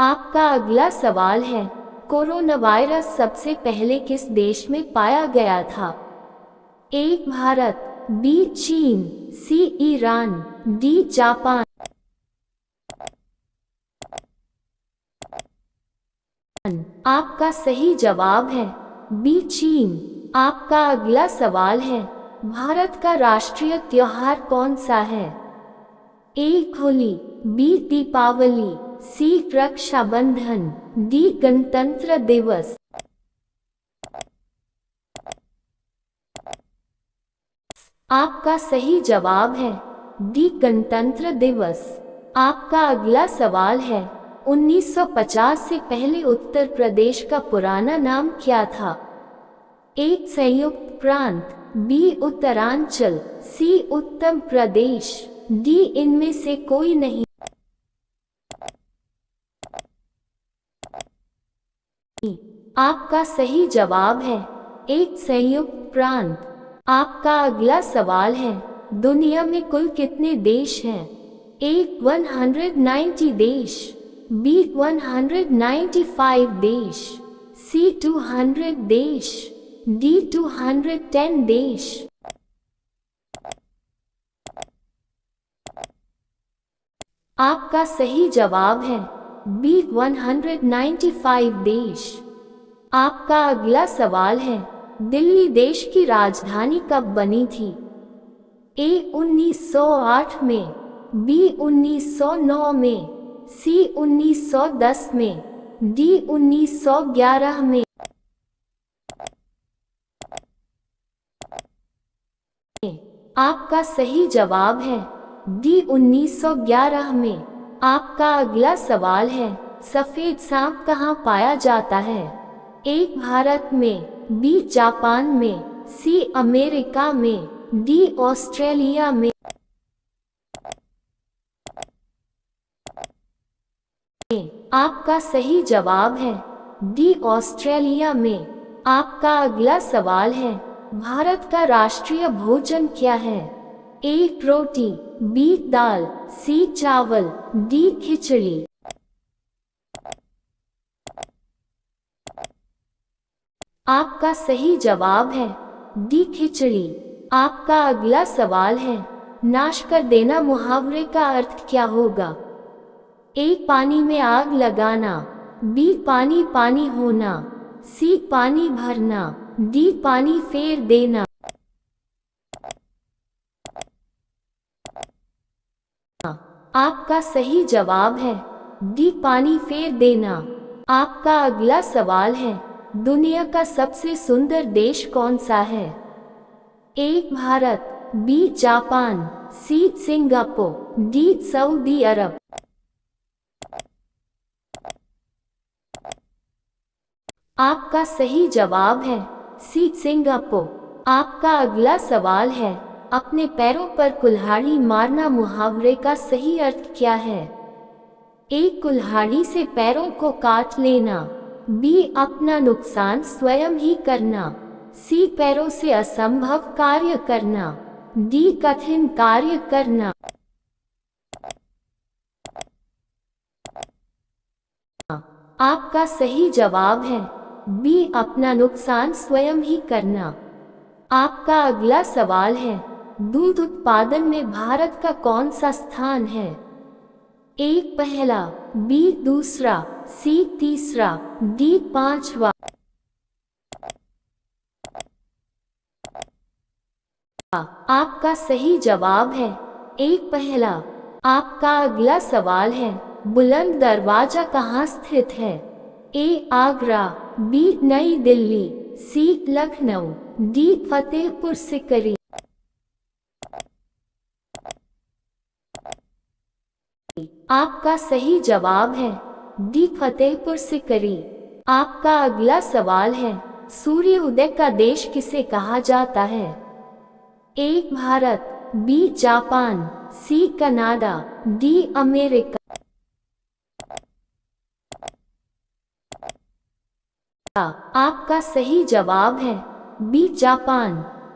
आपका अगला सवाल है, कोरोना वायरस सबसे पहले किस देश में पाया गया था? ए भारत, बी चीन, सी ईरान, डी जापान। आपका सही जवाब है बी चीन। आपका अगला सवाल है, भारत का राष्ट्रीय त्योहार कौन सा है? ए होली, बी दीपावली, सी रक्षाबंधन, डी गणतंत्र दिवस। आपका सही जवाब है डी गणतंत्र दिवस। आपका अगला सवाल है, 1950 से पहले उत्तर प्रदेश का पुराना नाम क्या था? ए संयुक्त प्रांत, बी उत्तरांचल, सी उत्तर प्रदेश, डी इनमें से कोई नहीं। आपका सही जवाब है एक संयुक्त प्रांत। आपका अगला सवाल है, दुनिया में कुल कितने देश हैं? ए 190 देश, बी 195 देश, सी 200 देश, डी 210 देश। आपका सही जवाब है बी 195 देश। आपका अगला सवाल है, दिल्ली देश की राजधानी कब बनी थी? ए 1908 में, बी 1909 में, सी 1910 में, डी 1911 में। आपका सही जवाब है डी 1911 में। आपका अगला सवाल है, सफेद सांप कहाँ पाया जाता है? ए भारत में, बी जापान में, सी अमेरिका में, डी ऑस्ट्रेलिया में। आपका सही जवाब है डी ऑस्ट्रेलिया में। आपका अगला सवाल है, भारत का राष्ट्रीय भोजन क्या है? ए रोटी, बी दाल, सी चावल, डी खिचड़ी। आपका सही जवाब है डी खिचड़ी। आपका अगला सवाल है, नाश कर देना मुहावरे का अर्थ क्या होगा? ए पानी में आग लगाना, बी पानी पानी होना, सी पानी भरना, डी पानी फेर देना। आपका सही जवाब है डी पानी फेर देना। आपका अगला सवाल है, दुनिया का सबसे सुंदर देश कौन सा है? A Bharat, B Japan, C Singapore, D Saudi Arabia. आपका सही जवाब है सी सिंगापुर। आपका अगला सवाल है, अपने पैरों पर कुल्हाड़ी मारना मुहावरे का सही अर्थ क्या है? ए कुल्हाड़ी से पैरों को काट लेना, बी अपना नुकसान स्वयं ही करना, सी पैरों से असंभव कार्य करना, डी कठिन कार्य करना। आपका सही जवाब है बी अपना नुकसान स्वयं ही करना। आपका अगला सवाल है, दूध उत्पादन में भारत का कौन सा स्थान है? ए पहला, बी दूसरा, सी तीसरा, डी पांचवा। आपका सही जवाब है ए पहला। आपका अगला सवाल है, बुलंद दरवाजा कहाँ स्थित है? ए आगरा, बी नई दिल्ली, सी लखनऊ, डी फतेहपुर सिकरी। आपका सही जवाब है डी फतेहपुर सिकरी। आपका अगला सवाल है, सूर्य उदय का देश किसे कहा जाता है? A Bharat, B Japan, C Canada, D America. आपका सही जवाब है बी जापान।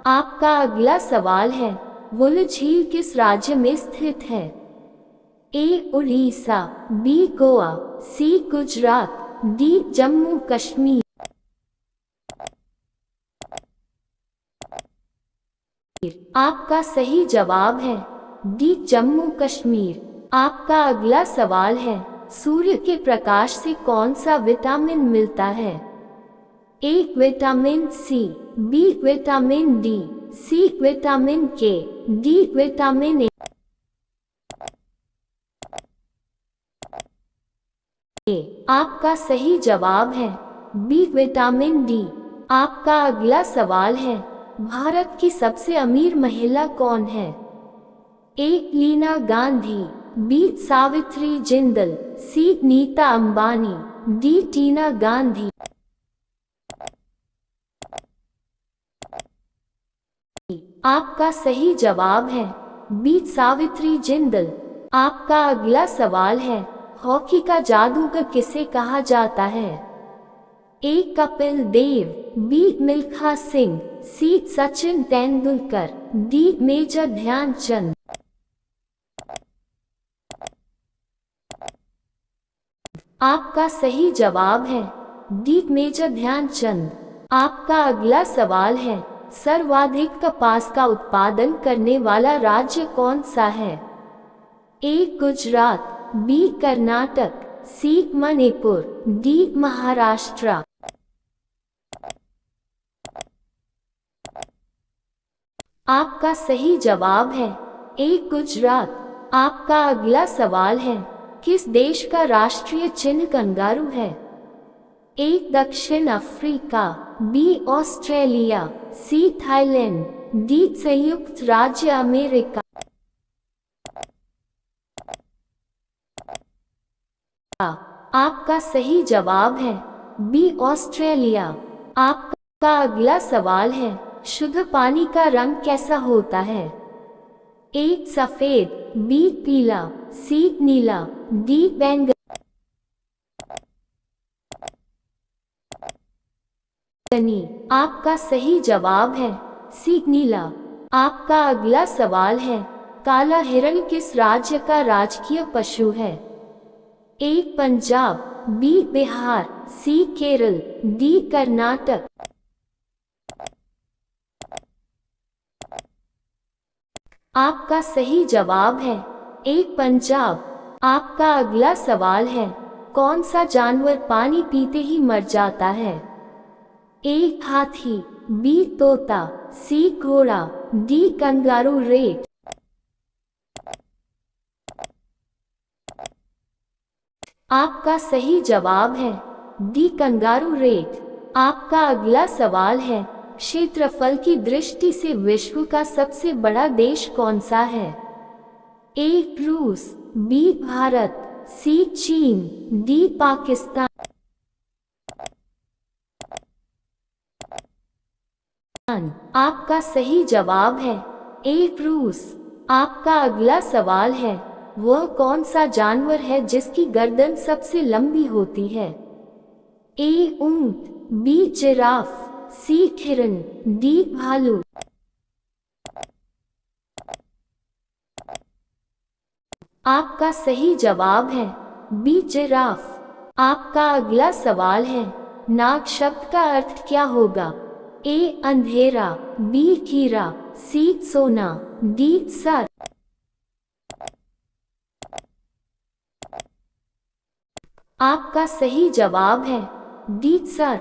आपका अगला सवॉल है, वुल झील किस राज्य में स्थित है? ए उड़ीसा, बी गोवा, सी गुजरात, डी जम्मू कश्मीर। आपका सही जवाब है डी जम्मू कश्मीर। आपका अगला सवाल है, सूर्य के प्रकाश से कौन सा विटामिन मिलता है? A vitamin C, B vitamin D, C vitamin K, D vitamin A. आपका सही जवाब है बी विटामिन डी। आपका अगला सवाल है, भारत की सबसे अमीर महिला कौन है? ए लीना गांधी, बी सावित्री जिंदल, सी नीता अंबानी, डी टीना गांधी। आपका सही जवाब है बी सावित्री जिंदल। आपका अगला सवाल है, हॉकी का जादूगर किसे कहा जाता है? ए कपिल देव, बी मिल्खा सिंह, सी सचिन तेंदुलकर, डी मेजर ध्यानचंद। आपका सही जवाब है डी मेजर ध्यानचंद। आपका अगला सवाल है, सर्वाधिक कपास का उत्पादन करने वाला राज्य कौन सा है? ए गुजरात, बी कर्नाटक, सी मणिपुर, डी महाराष्ट्र। आपका सही जवाब है ए गुजरात। आपका अगला सवाल है, किस देश का राष्ट्रीय चिन्ह कंगारू है? ए दक्षिण अफ्रीका, B Australia, C Thailand, D संयुक्त राज्य अमेरिका। आपका सही जवाब है बी ऑस्ट्रेलिया। आपका अगला सवाल है, शुद्ध पानी का रंग कैसा होता है? ए सफेद, बी पीला, सी नीला, डी बैंगनी। आपका सही जवाब है सी नीला। आपका अगला सवाल है, काला हिरण किस राज्य का राजकीय पशु है? ए पंजाब, बी बिहार, सी केरल, डी कर्नाटक। आपका सही जवाब है ए पंजाब। आपका अगला सवाल है, कौन सा जानवर पानी पीते ही मर जाता है? ए हाथी, बी तोता, सी घोड़ा, डी कंगारू रेट। आपका सही जवाब है डी कंगारू रेट। आपका अगला सवाल है, क्षेत्रफल की दृष्टि से विश्व का सबसे बड़ा देश कौन सा है? ए रूस, बी भारत, सी चीन, डी पाकिस्तान। आपका सही जवाब है ए रूस। आपका अगला सवाल है, वह कौन सा जानवर है जिसकी गर्दन सबसे लंबी होती है? ए ऊंट, बी जिराफ, सी हिरन, डी भालू। आपका सही जवाब है बी जिराफ। आपका अगला सवाल है, नाग शब्द का अर्थ क्या होगा? ए अंधेरा, बी हीरा, सी सोना, डी सर। आपका सही जवाब है डी सर।